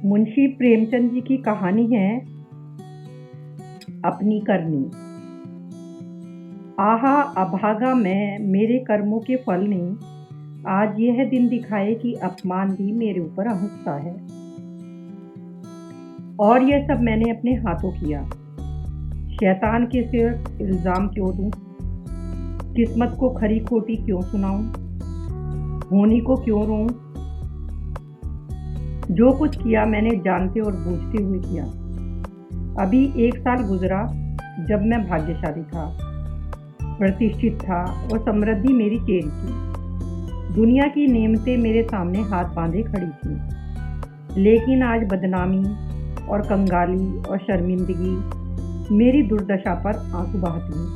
मुंशी प्रेमचंद जी की कहानी है अपनी करनी। आहा अभागा मैं, मेरे कर्मों के फल ने आज यह दिन दिखाए कि अपमान भी मेरे ऊपर हंसता है। और यह सब मैंने अपने हाथों किया। शैतान के सिर इल्जाम क्यों दूं? किस्मत को खरी खोटी क्यों सुनाऊं? होनी को क्यों रोऊं? जो कुछ किया मैंने जानते और बूझते हुए किया। अभी 1 साल गुजरा जब मैं भाग्यशाली था, प्रतिष्ठित था और समृद्धि मेरी चेन थी। दुनिया की नेमतें मेरे सामने हाथ बांधे खड़ी थी। लेकिन आज बदनामी और कंगाली और शर्मिंदगी मेरी दुर्दशा पर आंसू बहाती है।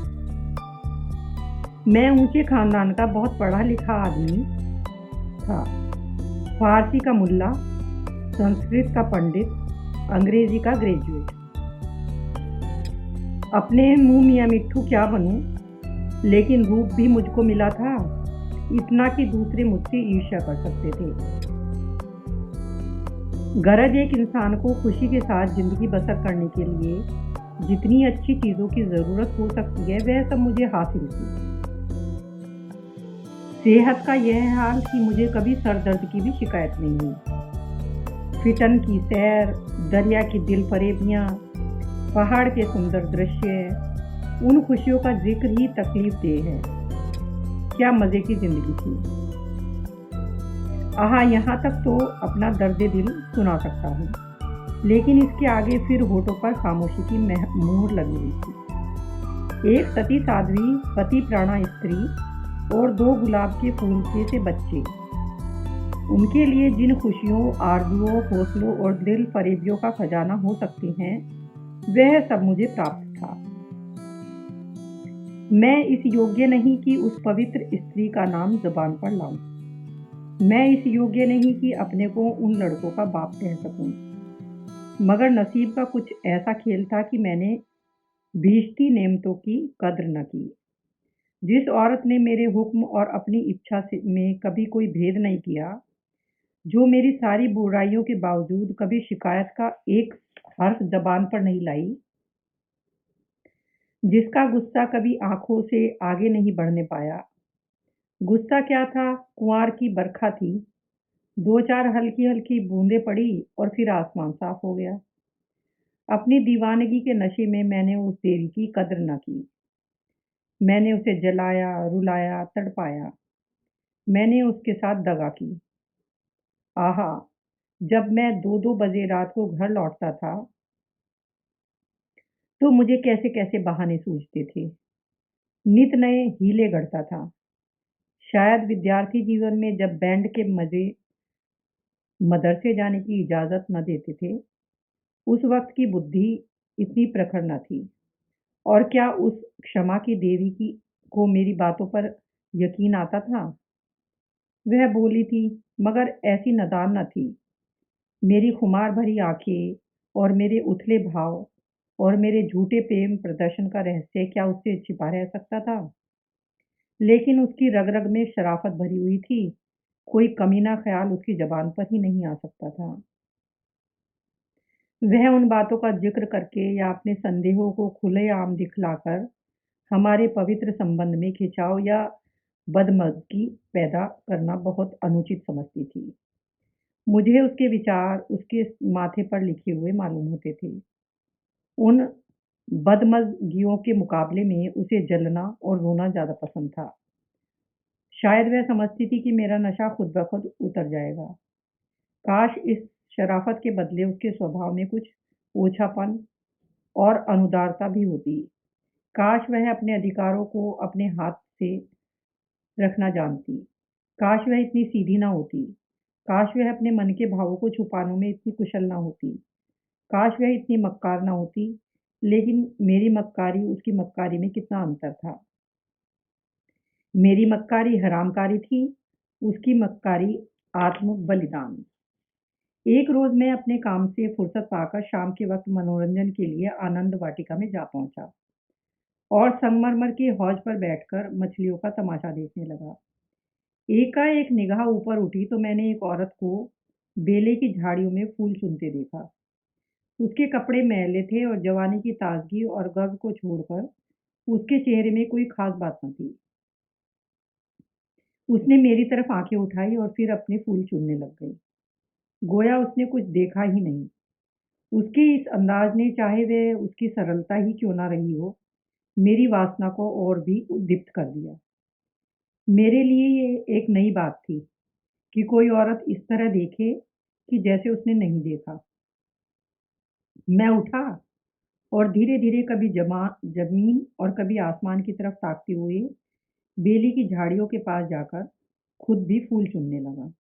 मैं ऊंचे खानदान का बहुत पढ़ा लिखा आदमी था। फारसी का मुल्ला, संस्कृत का पंडित, अंग्रेजी का ग्रेजुएट। अपने मुंह मियाँ मिट्ठू क्या बनूं, लेकिन रूप भी मुझको मिला था इतना कि दूसरे मुझसे ईर्ष्या कर सकते थे। गरज एक इंसान को खुशी के साथ जिंदगी बसर करने के लिए जितनी अच्छी चीज़ों की ज़रूरत हो सकती है वह सब मुझे हासिल थी। सेहत का यह हाल कि मुझे कभी सर दर्द की भी शिकायत नहीं हुई। फिटन की सैर, दरिया की दिल फरेबियाँ, पहाड़ के सुंदर दृश्य, उन खुशियों का जिक्र ही तकलीफ देह है। क्या मज़े की ज़िंदगी थी। आहा, यहाँ तक तो अपना दर्द दिल सुना सकता हूँ, लेकिन इसके आगे फिर होठों पर खामोशी की मोहर लगी हुई थी। एक सती साध्वी, पति प्राणा स्त्री और 2 गुलाब के फूल से बच्चे। उनके लिए जिन खुशियों, आरजुओं, हौसलों और दिल फरेबियों का खजाना हो सकते हैं वह सब मुझे प्राप्त था। मैं इस योग्य नहीं कि उस पवित्र स्त्री का नाम जुबान पर लाऊं। मैं इस योग्य नहीं कि अपने को उन लड़कों का बाप कह सकूं। मगर नसीब का कुछ ऐसा खेल था कि मैंने भीषती नेमतों की कद्र न की। जिस औरत ने मेरे हुक्म और अपनी इच्छा से में कभी कोई भेद नहीं किया, जो मेरी सारी बुराइयों के बावजूद कभी शिकायत का एक हर्फ जबान पर नहीं लाई, जिसका गुस्सा कभी आंखों से आगे नहीं बढ़ने पाया। गुस्सा क्या था, कुंवार की बरखा थी। 2-4 हल्की हल्की बूंदें पड़ी और फिर आसमान साफ हो गया। अपनी दीवानगी के नशे में मैंने उस देवी की कद्र न की। मैंने उसे जलाया, रुलाया, तड़पाया। मैंने उसके साथ दगा की। आहा, जब मैं 2-2 बजे रात को घर लौटता था तो मुझे कैसे कैसे बहाने सूझते थे। नित नए हीले गढ़ता था। शायद विद्यार्थी जीवन में जब बैंड के मजे मदरसे जाने की इजाज़त न देते थे, उस वक्त की बुद्धि इतनी प्रखर न थी। और क्या उस क्षमा की देवी की को मेरी बातों पर यकीन आता था? वह बोली थी, मगर ऐसी नादान न थी। मेरी खुमार भरी आंखें और मेरे उथले भाव और मेरे झूठे प्रेम प्रदर्शन का रहस्य क्या उससे छिपा रह सकता था? लेकिन उसकी रग-रग में शराफ़त भरी हुई थी। कोई कमीना ख़्याल उसकी ज़बान पर ही नहीं आ सकता था। वह उन बातों का ज़िक्र करके या अपने संदेहों को खुलेआम दिखलाकर हमारे पवित्र संबंध में खिंचाव या बदमज़गी पैदा करना बहुत अनुचित समझती थी। मुझे उसके विचार उसके माथे पर लिखे हुए मालूम होते थे। उन बदमज़गियों के मुकाबले में उसे जलना और रोना ज़्यादा पसंद था। शायद वह समझती थी कि मेरा नशा खुद ब खुद उतर जाएगा। काश इस शराफ़त के बदले उसके स्वभाव में कुछ ओछापन और अनुदारता भी होती। काश वह अपने अधिकारों को अपने हाथ से रखना जानती। काश वह इतनी सीधी ना होती। काश वह अपने मन के भावों को छुपाने में इतनी कुशल ना होती। काश वह इतनी मक्कार ना होती। लेकिन मेरी मक्कारी उसकी मक्कारी में कितना अंतर था। मेरी मक्कारी हरामकारी थी, उसकी मक्कारी आत्म बलिदान। एक रोज़ मैं अपने काम से फुर्सत पाकर शाम के वक्त मनोरंजन के लिए आनंद वाटिका में जा पहुंचा और संगमरमर के हौज पर बैठकर मछलियों का तमाशा देखने लगा। एकाएक निगाह ऊपर उठी तो मैंने एक औरत को बेले की झाड़ियों में फूल चुनते देखा। उसके कपड़े मैले थे और जवानी की ताजगी और गर्व को छोड़कर उसके चेहरे में कोई खास बात न थी। उसने मेरी तरफ आंखें उठाई और फिर अपने फूल चुनने लग गई, गोया उसने कुछ देखा ही नहीं। उसके इस अंदाज ने, चाहे वह उसकी सरलता ही क्यों ना रही हो, मेरी वासना को और भी उद्दीप्त कर दिया। मेरे लिए ये एक नई बात थी कि कोई औरत इस तरह देखे कि जैसे उसने नहीं देखा। मैं उठा और धीरे-धीरे कभी ज़मीन और कभी आसमान की तरफ ताकते हुए बेली की झाड़ियों के पास जाकर खुद भी फूल चुनने लगा।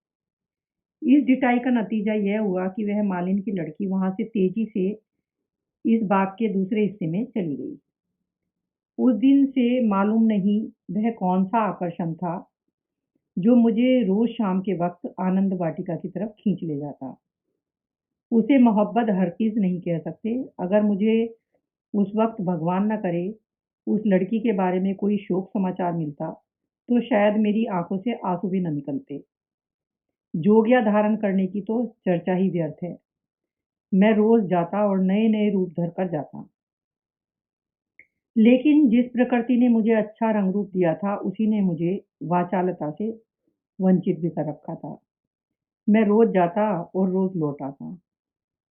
इस जुताई का नतीजा यह हुआ कि वह मालिन की लड़की वहां से तेजी से इस बाग के दूसरे हिस्से में चली गई। उस दिन से मालूम नहीं वह कौन सा आकर्षण था जो मुझे रोज शाम के वक्त आनंद वाटिका की तरफ खींच ले जाता। उसे मोहब्बत हरगिज़ नहीं कह सकते। अगर मुझे उस वक्त भगवान न करे उस लड़की के बारे में कोई शोक समाचार मिलता, तो शायद मेरी आंखों से आंसू भी न निकलते। जोगिया धारण करने की तो चर्चा ही व्यर्थ है। मैं रोज जाता और नए-नए रूप धरकर जाता। लेकिन जिस प्रकृति ने मुझे अच्छा रंग रूप दिया था, उसी ने मुझे वाचालता से वंचित भी कर रखा था। मैं रोज जाता और रोज लौट आता।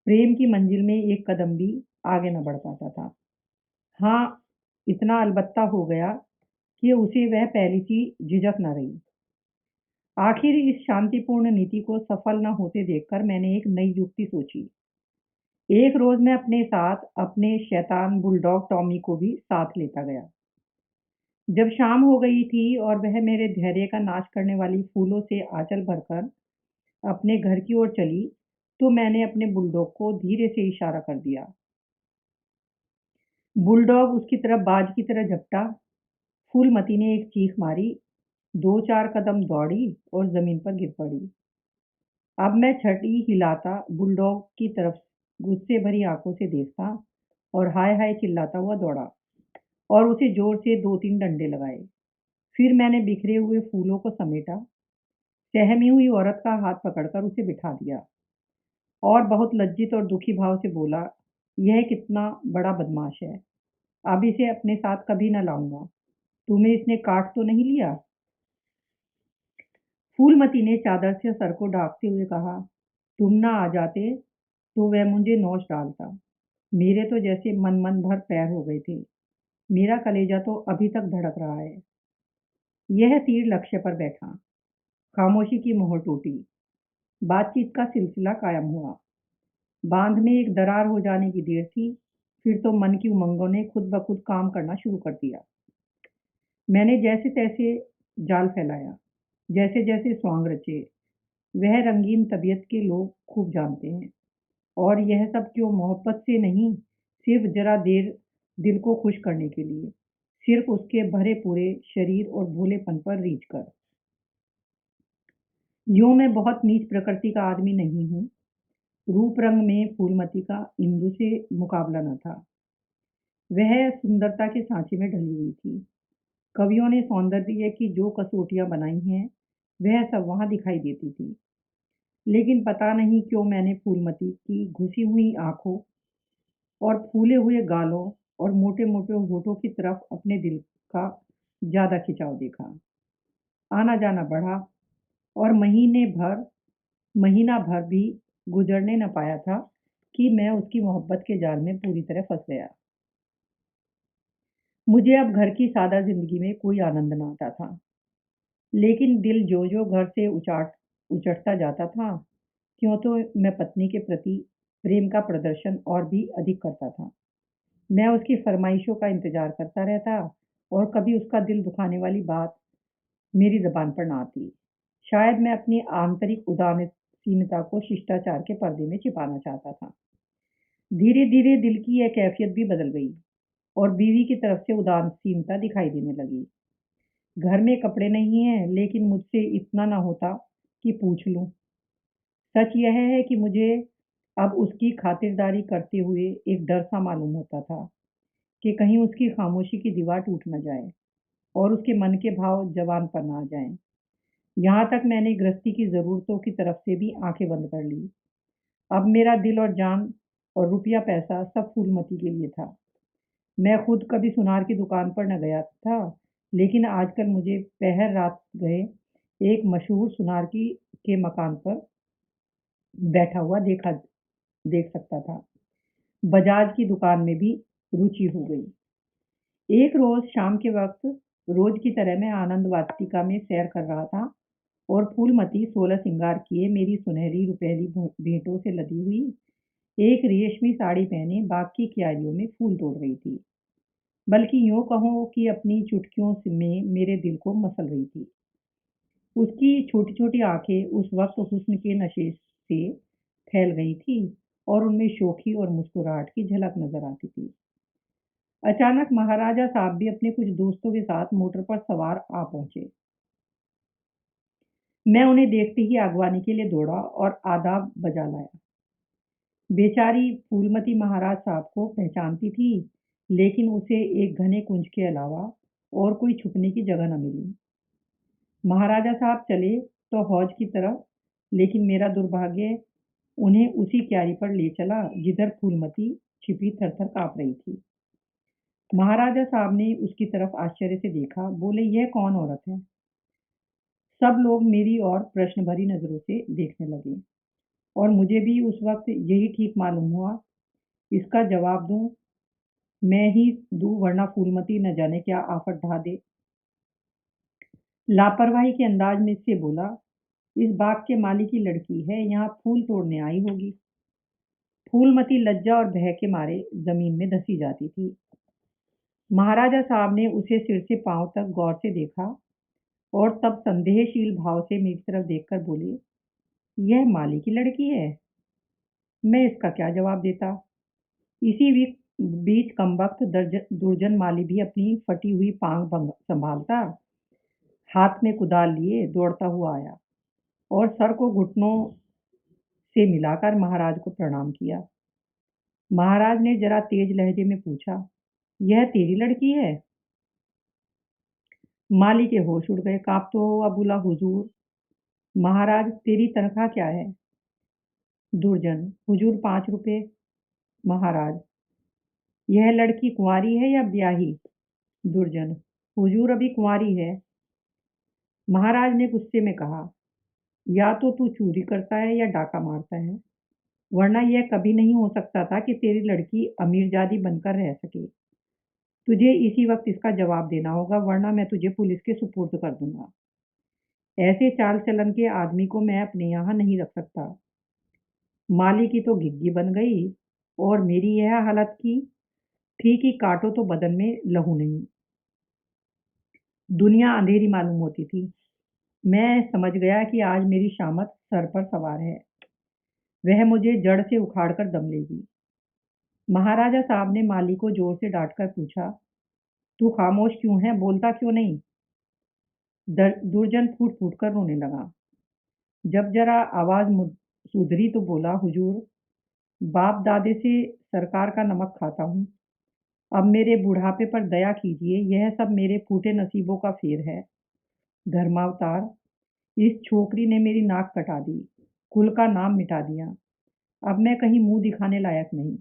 प्रेम की मंजिल में एक कदम भी आगे न बढ़ पाता था। हाँ, इतना अलबत्ता हो गया कि उसे वह पहली सी झिझक न रही। आखिर इस शांतिपूर्ण नीति को सफल न होते देखकर मैंने एक नई युक्ति सोची। एक रोज मैं अपने साथ अपने शैतान बुलडॉग टॉमी को भी साथ लेता गया। जब शाम हो गई थी और वह मेरे धैर्य का नाश करने वाली फूलों से आंचल भरकर अपने घर की ओर चली, तो मैंने अपने बुलडॉग को धीरे से इशारा कर दिया। बुलडॉग उसकी तरफ बाज की तरह झपटा। फूलमती ने एक चीख मारी, 2-4 कदम दौड़ी और जमीन पर गिर पड़ी। अब मैं छड़ी हिलाता बुलडॉग की तरफ गुस्से भरी आंखों से देखता और हाय हाय चिल्लाता हुआ दौड़ा और उसे जोर से 2-3 डंडे लगाए। फिर मैंने बिखरे हुए फूलों को समेटा, सहमी हुई औरत का हाथ पकड़कर उसे बिठा दिया और बहुत लज्जित और दुखी भाव से बोला, यह कितना बड़ा बदमाश है। अब इसे अपने साथ कभी न लाऊंगा। तुम्हें इसने काट तो नहीं लिया? फूलमती ने चादर से सर को ढांकते हुए कहा, तुम ना आ जाते तो वह मुझे नोच डालता। मेरे तो जैसे मन भर पैर हो गए थे। मेरा कलेजा तो अभी तक धड़क रहा है। यह तीर लक्ष्य पर बैठा। खामोशी की मोहर टूटी। बातचीत का सिलसिला कायम हुआ। बांध में एक दरार हो जाने की देर थी। फिर तो मन की उमंगों ने खुद ब खुद काम करना शुरू कर दिया। मैंने जैसे तैसे जाल फैलाया, जैसे जैसे स्वांग रचे। वह रंगीन तबीयत के लोग खूब जानते हैं। और यह सब क्यों? मोहब्बत से नहीं, सिर्फ जरा देर दिल को खुश करने के लिए, सिर्फ उसके भरे पूरे शरीर और भोलेपन पर रीझ कर। यूं मैं बहुत नीच प्रकृति का आदमी नहीं हूँ। रूप रंग में फूलमती का इंदु से मुकाबला न था। वह सुंदरता के सांचे में ढली हुई थी। कवियों ने सौंदर्य की जो कसौटियां बनाई हैं, वह सब वहां दिखाई देती थी। लेकिन पता नहीं क्यों मैंने फूलमती की घुसी हुई आंखों और फूले हुए गालों और मोटे-मोटे होठों की तरफ अपने दिल का ज़्यादा खिंचाव देखा। आना-जाना बढ़ा और महीना भर भी गुज़रने न पाया था कि मैं उसकी मोहब्बत के जाल में पूरी तरह फँस गया। मुझे अब घर की सादा ज़िंदगी में कोई आनंद न आता था, लेकिन दिल जो-जो घर से उचटता जाता था, क्यों तो मैं पत्नी के प्रति प्रेम का प्रदर्शन और भी अधिक करता था। मैं उसकी फरमाइशों का इंतज़ार करता रहता और कभी उसका दिल दुखाने वाली बात मेरी ज़बान पर ना आती। शायद मैं अपनी आंतरिक उदासीनता को शिष्टाचार के पर्दे में छिपाना चाहता था। धीरे-धीरे दिल की यह कैफ़ियत भी बदल गई और बीवी की तरफ से उदासीनता दिखाई देने लगी। घर में कपड़े नहीं हैं, लेकिन मुझसे इतना ना होता कि पूछ लूँ। सच यह है कि मुझे अब उसकी खातिरदारी करते हुए एक डर-सा मालूम होता था कि कहीं उसकी खामोशी की दीवार टूट न जाए और उसके मन के भाव ज़बान पर ना आ जाएँ। यहाँ तक मैंने गृहस्थी की ज़रूरतों की तरफ से भी आंखें बंद कर ली। अब मेरा दिल और जान और रुपया पैसा सब फूलमती के लिए था। मैं खुद कभी सुनार की दुकान पर न गया था, लेकिन आजकल मुझे पहर रात गए एक मशहूर सुनार की के मकान पर बैठा हुआ देख सकता था। बजाज की दुकान में भी रुचि हो गई। एक रोज़ शाम के वक़्त रोज़ की तरह मैं आनंद वाटिका में सैर कर रहा था और फूलमती 16 श्रृंगार किए मेरी सुनहरी रुपैली भेंटों से लदी हुई एक रेशमी साड़ी पहने बाग की क्यारियों में फूल तोड़ रही थी। बल्कि यूँ कहो कि अपनी चुटकियों में मेरे दिल को मसल रही थी। उसकी छोटी-छोटी आँखें उस वक़्त हुस्न के नशे से फैल गई थीं और उनमें शोखी और मुस्कुराहट की झलक नज़र आती थी। अचानक महाराजा साहब भी अपने कुछ दोस्तों के साथ मोटर पर सवार आ पहुँचे। मैं उन्हें देखते ही आगवानी के लिए दौड़ा और आदाब बजा लाया। बेचारी फूलमती महाराज साहब को पहचानती थी, लेकिन उसे एक घने कुंज के अलावा और कोई छुपने की जगह न मिली। महाराजा साहब चले तो हौज की तरफ, लेकिन मेरा दुर्भाग्य उन्हें उसी क्यारी पर ले चला जिधर फूलमती छिपी थर-थर काँप रही थी। महाराजा साहब ने उसकी तरफ आश्चर्य से देखा, बोले, "यह कौन औरत है?" सब लोग मेरी ओर प्रश्न भरी नज़रों से देखने लगे और मुझे भी उस वक़्त यही ठीक मालूम हुआ, इसका जवाब दूँ मैं ही दूँ वरना फूलमती न जाने क्या आफ़त ढा दे। लापरवाही के अंदाज में से बोला, "इस बाग के माली की लड़की है, यहाँ फूल तोड़ने आई होगी।" फूलमती लज्जा और भय के मारे ज़मीन में धँसी जाती थी। महाराजा साहब ने उसे सिर से पाँव तक गौर से देखा और तब संदेहशील भाव से मेरी तरफ देखकर बोले, "यह माली की लड़की है?" मैं इसका क्या जवाब देता? इसी बीच कमबख्त दुर्जन माली भी अपनी फटी हुई पाँव संभालता, हाथ में कुदाल लिए दौड़ता हुआ आया और सर को घुटनों से मिलाकर महाराज को प्रणाम किया। महाराज ने जरा तेज लहजे में पूछा, "यह तेरी लड़की है?" माली के होश उड़ गए, काँपता हुआ बोला, "हुजूर।" महाराज, तेरी तनख्वाह क्या है? दुर्जन, हुजूर 5 रुपए। महाराज, यह लड़की कुँवारी है या ब्याही? दुर्जन, हुजूर अभी कुँवारी है। महाराज ने गुस्से में कहा, या तो तू चोरी करता है या डाका मारता है, वरना यह कभी नहीं हो सकता था कि तेरी लड़की अमीरजादी बनकर रह सके। तुझे इसी वक्त इसका जवाब देना होगा, वरना मैं तुझे पुलिस के सुपुर्द कर दूंगा। ऐसे चाल चलन के आदमी को मैं अपने यहाँ नहीं रख सकता। माली की तो घिघी बन गई और मेरी यह हालत की थी कि काटो तो बदन में लहू नहीं। दुनिया अंधेरी मालूम होती थी। मैं समझ गया कि आज मेरी शामत सर पर सवार है। वह मुझे जड़ से उखाड़कर दम लेगी। महाराजा साहब ने माली को जोर से डांटकर पूछा, "तू खामोश क्यों है? बोलता क्यों नहीं?" दुर्जन फूट फूट कर रोने लगा। जब जरा आवाज सुधरी तो बोला, "हुजूर, बाप दादे से सरकार का नमक खाता हूँ। अब मेरे बुढ़ापे पर दया कीजिए, यह सब मेरे फूटे नसीबों का फेर है। धर्मावतार, इस छोकरी ने मेरी नाक कटा दी, कुल का नाम मिटा दिया। अब मैं कहीं मुंह दिखाने लायक नहीं।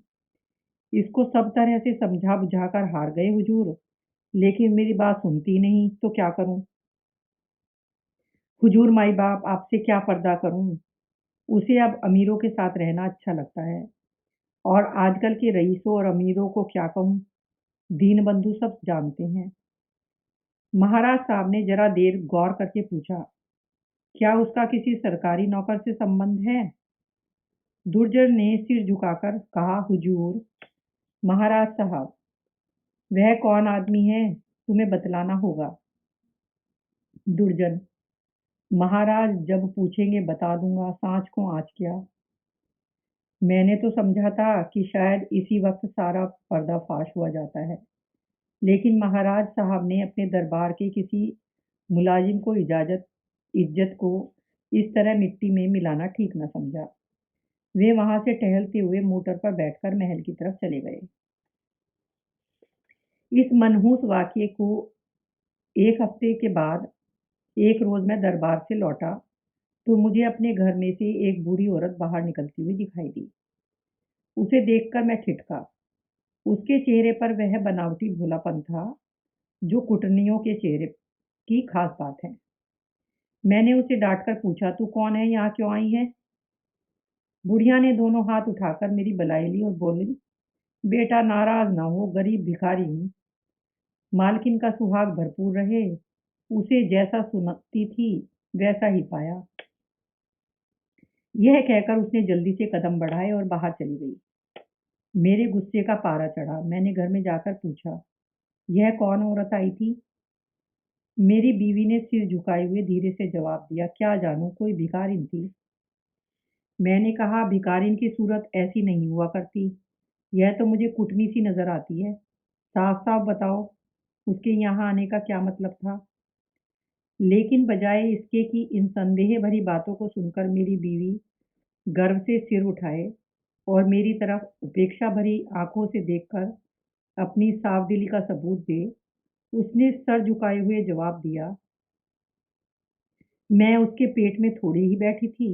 इसको सब तरह से समझा बुझाकर हार गए हुजूर, लेकिन मेरी बात सुनती नहीं, तो क्या करूं? हुजूर, माई बाप, आपसे क्या पर्दा करूं? उसे अब अमीरों के साथ रहना अच्छा लगता है और आजकल के रईसों और अमीरों को क्या कहूं, दीनबंधु सब जानते हैं।" महाराज साहब ने जरा देर गौर करके पूछा, "क्या उसका किसी सरकारी नौकर से संबंध है?" दुर्जन ने सिर झुकाकर कहा, "हुजूर, महाराज साहब, वह कौन आदमी है, तुम्हें बतलाना होगा।" दुर्जन, महाराज जब पूछेंगे बता दूंगा, सांच को आँच क्या। मैंने तो समझा था कि शायद इसी वक्त सारा पर्दाफाश हुआ जाता है, लेकिन महाराज साहब ने अपने दरबार के किसी मुलाजिम को इज्जत को इस तरह मिट्टी में मिलाना ठीक न समझा। वे वहां से टहलते हुए मोटर पर बैठकर महल की तरफ चले गए। इस मनहूस वाक़ये को 1 हफ़्ते के बाद एक रोज़ मैं दरबार से लौटा तो मुझे अपने घर में से एक बूढ़ी औरत बाहर निकलती हुई दिखाई दी। उसे देखकर मैं ठिठका। उसके चेहरे पर वह बनावटी भोलापन था जो कुटनियों के चेहरे की खास बात है। मैंने उसे डांटकर पूछा, तू कौन है, यहाँ क्यों आई है? बुढ़िया ने दोनों हाथ उठाकर मेरी बलाई ली और बोली, बेटा नाराज ना हो, गरीब भिखारी हूँ। मालकिन का सुहाग भरपूर रहे, उसे जैसा सुनती थी वैसा ही पाया। यह कहकर उसने जल्दी से कदम बढ़ाए और बाहर चली गई। मेरे गुस्से का पारा चढ़ा। मैंने घर में जाकर पूछा, यह कौन औरत आई थी? मेरी बीवी ने सिर झुकाए हुए धीरे से जवाब दिया, क्या जानूं, कोई भिखारिन थी। मैंने कहा, भिखारिन की सूरत ऐसी नहीं हुआ करती। यह तो मुझे कुटनी सी नजर आती है। साफ साफ बताओ, उसके यहाँ आने का क्या मतलब था? लेकिन बजाय इसके कि इन संदेह भरी बातों को सुनकर मेरी बीवी गर्व से सिर उठाए और मेरी तरफ उपेक्षा भरी आंखों से देखकर अपनी साफ दिली का सबूत दे, उसने सर झुकाए हुए जवाब दिया, मैं उसके पेट में थोड़ी ही बैठी थी,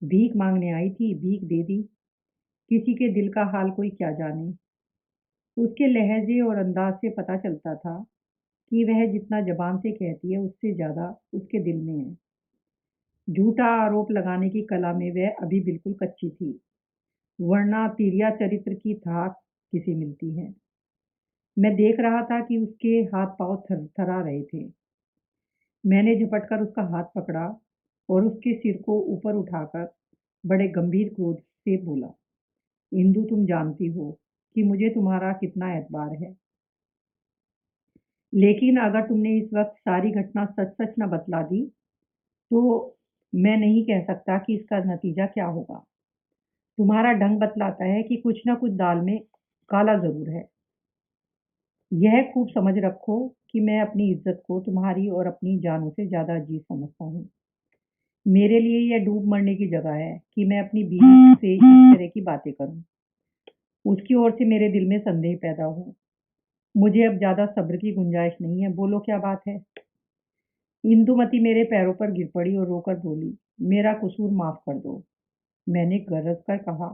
भीख मांगने आई थी, भीख दे दी। किसी के दिल का हाल कोई क्या जाने। उसके लहजे और अंदाज से पता चलता था कि वह जितना जबान से कहती है उससे ज्यादा उसके दिल में है। झूठा आरोप लगाने की कला में वह अभी बिल्कुल कच्ची थी, वरना तिरिया चरित्र की थाह किसे मिलती है। मैं देख रहा था कि उसके हाथ पांव थरथरा रहे थे। मैंने झपटकर उसका हाथ पकड़ा और उसके सिर को ऊपर उठाकर बड़े गंभीर क्रोध से बोला, इंदु, तुम जानती हो कि मुझे तुम्हारा कितना एतबार है, लेकिन अगर तुमने इस वक्त सारी घटना सच सच न बतला दी तो मैं नहीं कह सकता कि इसका नतीजा क्या होगा। तुम्हारा ढंग बतलाता है कि कुछ न कुछ दाल में काला जरूर है। यह खूब समझ रखो कि मैं अपनी इज्जत को तुम्हारी और अपनी जानों से ज्यादा अजीज समझता हूँ। मेरे लिए यह डूब मरने की जगह है कि मैं अपनी बीवी से इस तरह की बातें करूं, उसकी ओर से मेरे दिल में संदेह पैदा हो। मुझे अब ज्यादा सब्र की गुंजाइश नहीं है, बोलो क्या बात है। इंदुमती मेरे पैरों पर गिर पड़ी और रोकर बोली, मेरा कसूर माफ कर दो। मैंने गरज कर कहा,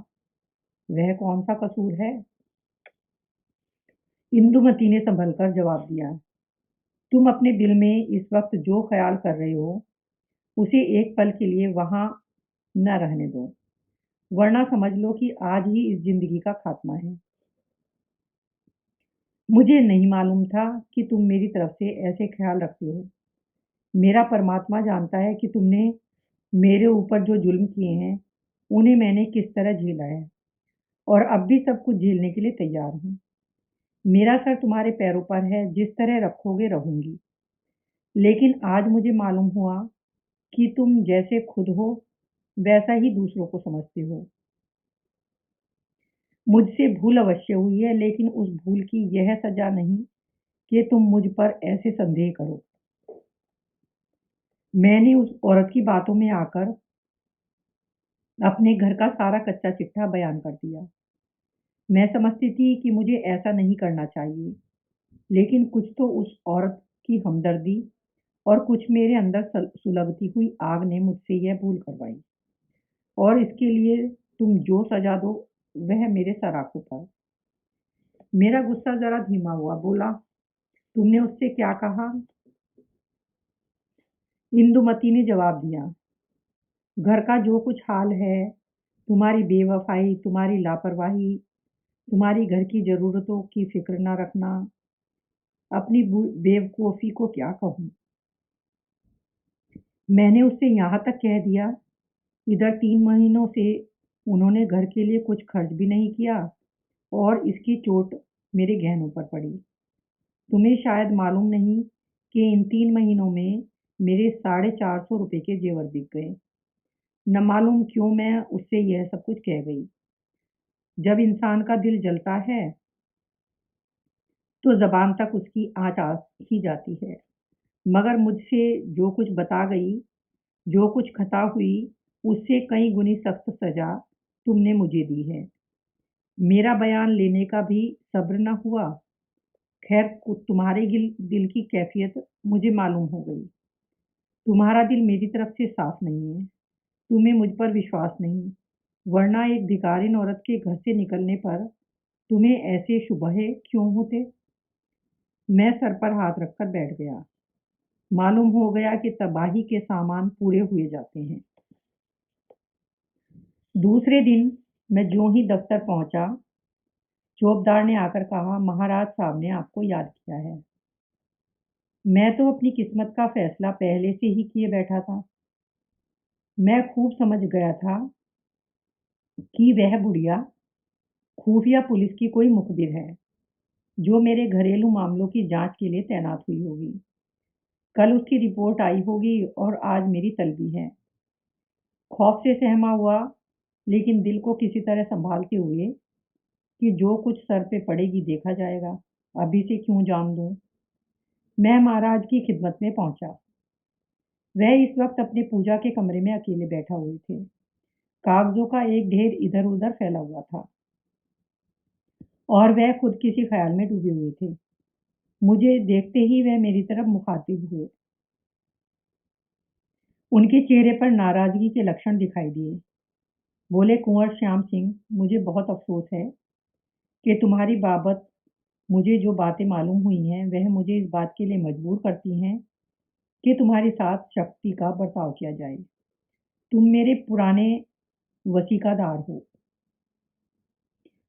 वह कौन सा कसूर है? इंदुमती ने संभल कर जवाब दिया, तुम अपने दिल में इस वक्त जो ख्याल कर रहे हो उसे एक पल के लिए वहां न रहने दो, वरना समझ लो कि आज ही इस जिंदगी का खात्मा है। मुझे नहीं मालूम था कि तुम मेरी तरफ से ऐसे ख्याल रखते हो। मेरा परमात्मा जानता है कि तुमने मेरे ऊपर जो जुल्म किए हैं उन्हें मैंने किस तरह झेला है, और अब भी सब कुछ झेलने के लिए तैयार हूँ। मेरा सर तुम्हारे पैरों पर है, जिस तरह रखोगे रहूंगी। लेकिन आज मुझे मालूम हुआ कि तुम जैसे खुद हो वैसा ही दूसरों को समझते हो। मुझसे भूल अवश्य हुई है, लेकिन उस भूल की यह सजा नहीं कि तुम मुझ पर ऐसे संदेह करो। मैंने उस औरत की बातों में आकर अपने घर का सारा कच्चा चिट्ठा बयान कर दिया। मैं समझती थी कि मुझे ऐसा नहीं करना चाहिए, लेकिन कुछ तो उस औरत की हमदर्दी और कुछ मेरे अंदर सुलगती हुई आग ने मुझसे यह भूल करवाई, और इसके लिए तुम जो सजा दो वह मेरे सराखों पर। मेरा गुस्सा जरा धीमा हुआ, बोला, तुमने उससे क्या कहा? इंदुमती ने जवाब दिया, घर का जो कुछ हाल है, तुम्हारी बेवफाई, तुम्हारी लापरवाही, तुम्हारी घर की जरूरतों की फिक्र न रखना, अपनी बेवकूफ़ी को क्या कहूँ। मैंने उससे यहाँ तक कह दिया, इधर 3 महीनों से उन्होंने घर के लिए कुछ खर्च भी नहीं किया और इसकी चोट मेरे गहनों पर पड़ी। तुम्हें शायद मालूम नहीं कि इन 3 महीनों में मेरे 450 रुपये के जेवर बिक गए। न मालूम क्यों मैं उससे यह सब कुछ कह गई। जब इंसान का दिल जलता है तो जबान तक उसकी आँच आ ही जाती है। मगर मुझसे जो कुछ बता गई, जो कुछ खता हुई, उससे कई गुनी सख्त सजा तुमने मुझे दी है। मेरा बयान लेने का भी सब्र न हुआ। खैर, तुम्हारे दिल की कैफियत मुझे मालूम हो गई। तुम्हारा दिल मेरी तरफ से साफ नहीं है। तुम्हें मुझ पर विश्वास नहीं, वरना एक भिखारिन औरत के घर से निकलने पर तुम्हें ऐसे शुबहे क्यों होते? मैं सर पर हाथ रखकर बैठ गया। मालूम हो गया कि तबाही के सामान पूरे हुए जाते हैं। दूसरे दिन मैं ज्यों ही दफ्तर पहुंचा, चौबदार ने आकर कहा, महाराज साहब ने आपको याद किया है। मैं तो अपनी किस्मत का फैसला पहले से ही किए बैठा था। मैं खूब समझ गया था कि वह बुढ़िया खुफिया पुलिस की कोई मुखबिर है, जो मेरे घरेलू मामलों की जांच के लिए तैनात हुई होगी। कल उसकी रिपोर्ट आई होगी और आज मेरी तलबी है। खौफ से सहमा हुआ, लेकिन दिल को किसी तरह संभालते हुए कि जो कुछ सर पे पड़ेगी देखा जाएगा, अभी से क्यों जान दूं। मैं महाराज की खिदमत में पहुंचा। वह इस वक्त अपने पूजा के कमरे में अकेले बैठा हुए थे। कागजों का एक ढेर इधर उधर फैला हुआ था और वह खुद किसी ख्याल में डूबे हुए थे। मुझे देखते ही वह मेरी तरफ मुखातिब हुए। उनके चेहरे पर नाराजगी के लक्षण दिखाई दिए। बोले, कुंवर श्याम सिंह, मुझे बहुत अफसोस है कि तुम्हारी बाबत मुझे जो बातें मालूम हुई हैं वह मुझे इस बात के लिए मजबूर करती हैं कि तुम्हारे साथ सख्ती का बर्ताव किया जाए। तुम मेरे पुराने वसीकादार हो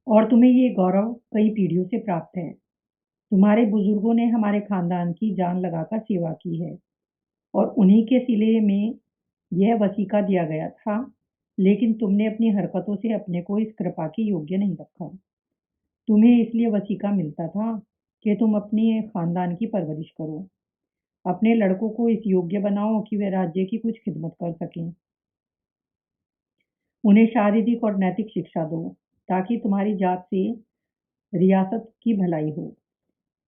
और तुम्हें ये गौरव कई पीढ़ियों से प्राप्त है। तुम्हारे बुजुर्गों ने हमारे खानदान की जान लगाकर सेवा की है और उन्हीं के सिले में यह वसीका दिया गया था, लेकिन तुमने अपनी हरकतों से अपने को इस कृपा के योग्य नहीं रखा। तुम्हें इसलिए वसीका मिलता था कि तुम अपनी खानदान की परवरिश करो, अपने लड़कों को इस योग्य बनाओ कि वे राज्य की कुछ खिदमत कर सकें। उन्हें शारीरिक और नैतिक शिक्षा दो, ताकि तुम्हारी जात से रियासत की भलाई हो,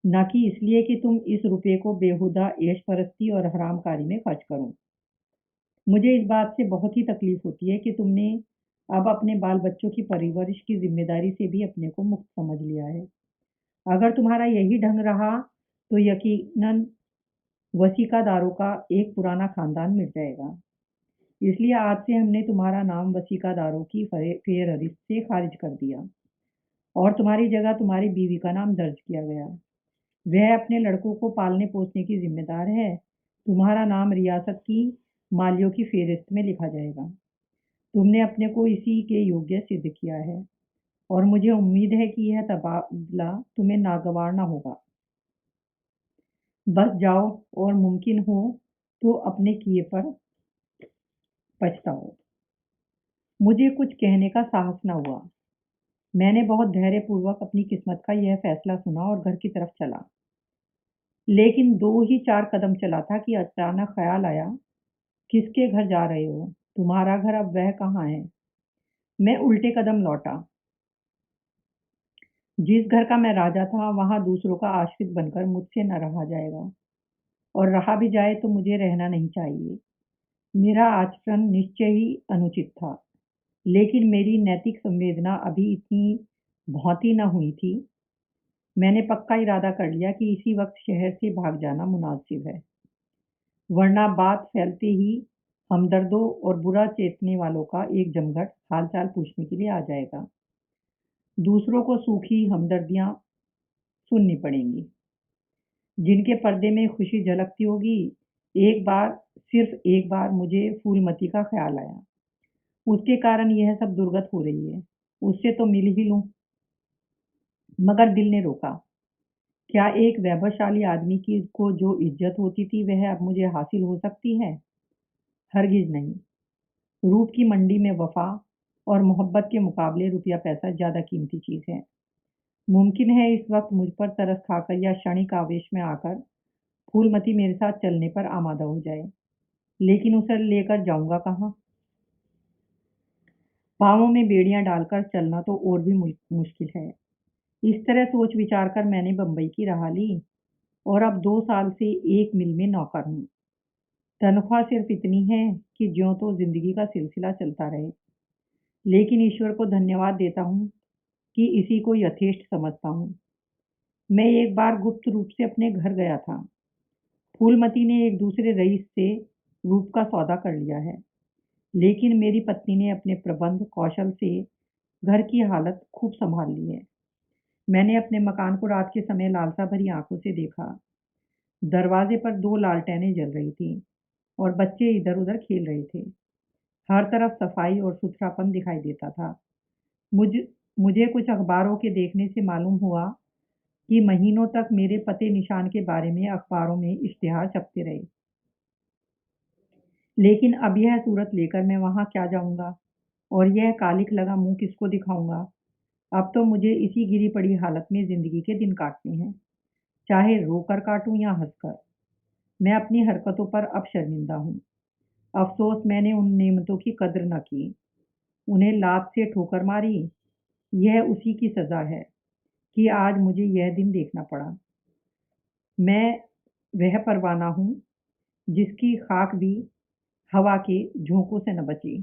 न कि इसलिए कि तुम इस रुपये को बेहुदा ऐश परस्ती और हरामकारी में खर्च करो। मुझे इस बात से बहुत ही तकलीफ होती है कि तुमने अब अपने बाल बच्चों की परवरिश की जिम्मेदारी से भी अपने को मुक्त समझ लिया है। अगर तुम्हारा यही ढंग रहा तो यकीनन वसीकादारों का एक पुराना खानदान मिट जाएगा। इसलिए आज से हमने तुम्हारा नाम वसीकादारों की फेहरिस्त से खारिज कर दिया और तुम्हारी जगह तुम्हारी बीवी का नाम दर्ज किया गया। वह अपने लड़कों को पालने पोसने की जिम्मेदार है। तुम्हारा नाम रियासत की मालियों की फेहरिस्त में लिखा जाएगा। तुमने अपने को इसी के योग्य सिद्ध किया है और मुझे उम्मीद है कि यह तबादला तुम्हें नागवार न होगा। बस जाओ और मुमकिन हो तो अपने किए पर पछताओ। मुझे कुछ कहने का साहस न हुआ। मैंने बहुत धैर्यपूर्वक अपनी किस्मत का यह फैसला सुना और घर की तरफ चला। लेकिन 2 ही 4 कदम चला था कि अचानक ख्याल आया, किसके घर जा रहे हो? तुम्हारा घर अब वह कहाँ है? मैं उल्टे कदम लौटा। जिस घर का मैं राजा था, वहाँ दूसरों का आश्रित बनकर मुझसे न रहा जाएगा और रहा भी जाए तो मुझे रहना नहीं चाहिए। मेरा आचरण निश्चय ही अनुचित था, लेकिन मेरी नैतिक संवेदना अभी इतनी भौती न हुई थी। मैंने पक्का इरादा कर लिया कि इसी वक्त शहर से भाग जाना मुनासिब है, वरना बात फैलते ही हमदर्दों और बुरा चेतने वालों का एक जमघट हालचाल पूछने के लिए आ जाएगा। दूसरों को सूखी हमदर्दियां सुननी पड़ेंगी, जिनके पर्दे में खुशी झलकती होगी। एक बार, सिर्फ एक बार मुझे फूलमती का ख्याल आया। उसके कारण यह सब दुर्गत हो रही है। उससे तो मिल ही लूं, मगर दिल ने रोका। क्या एक वैभवशाली आदमी की को जो इज्जत होती थी वह अब मुझे हासिल हो सकती है? हरगिज नहीं। रूप की मंडी में वफा और मोहब्बत के मुकाबले रुपया पैसा ज्यादा कीमती चीज है। मुमकिन है इस वक्त मुझ पर तरस खाकर या क्षणिक आवेश में आकर फूलमती मेरे साथ चलने पर आमादा हो जाए, लेकिन उसे लेकर जाऊंगा कहाँ? पाँवों में बेड़ियां डालकर चलना तो और भी मुश्किल है। इस तरह सोच विचार कर मैंने बम्बई की राह ली और अब 2 साल से एक मिल में नौकर हूँ। तनख्वाह सिर्फ इतनी है कि ज्यों तो जिंदगी का सिलसिला चलता रहे, लेकिन ईश्वर को धन्यवाद देता हूँ कि इसी को यथेष्ट समझता हूँ। मैं एक बार गुप्त रूप से अपने घर गया था। फूलमती ने एक दूसरे रईस से रूप का सौदा कर लिया है। लेकिन मेरी पत्नी ने अपने प्रबंध कौशल से घर की हालत खूब संभाल ली है। मैंने अपने मकान को रात के समय लालसा भरी आंखों से देखा। दरवाजे पर 2 लालटेनें जल रही थीं और बच्चे इधर-उधर खेल रहे थे। हर तरफ सफाई और सुथरापन दिखाई देता था। मुझ मुझे कुछ अखबारों के देखने से मालूम हुआ कि महीनों तक मेरे पते निशान के बारे में अखबारों में इश्तिहार छपते रहे। लेकिन अब यह सूरत लेकर मैं वहाँ क्या जाऊँगा? और यह कालिख लगा मुँह किसको दिखाऊँगा? अब तो मुझे इसी गिरी पड़ी हालत में ज़िंदगी के दिन काटने हैं, चाहे रोकर काटूँ या हँसकर। मैं अपनी हरकतों पर अब शर्मिंदा हूँ। अफ़सोस मैंने उन नेमतों की कद्र न की, उन्हें लात से ठोकर मारी। यह उसी की सज़ा है कि आज मुझे यह दिन देखना पड़ा। मैं वह परवाना हूँ जिसकी खाक भी हवा के झोंकों से न बची।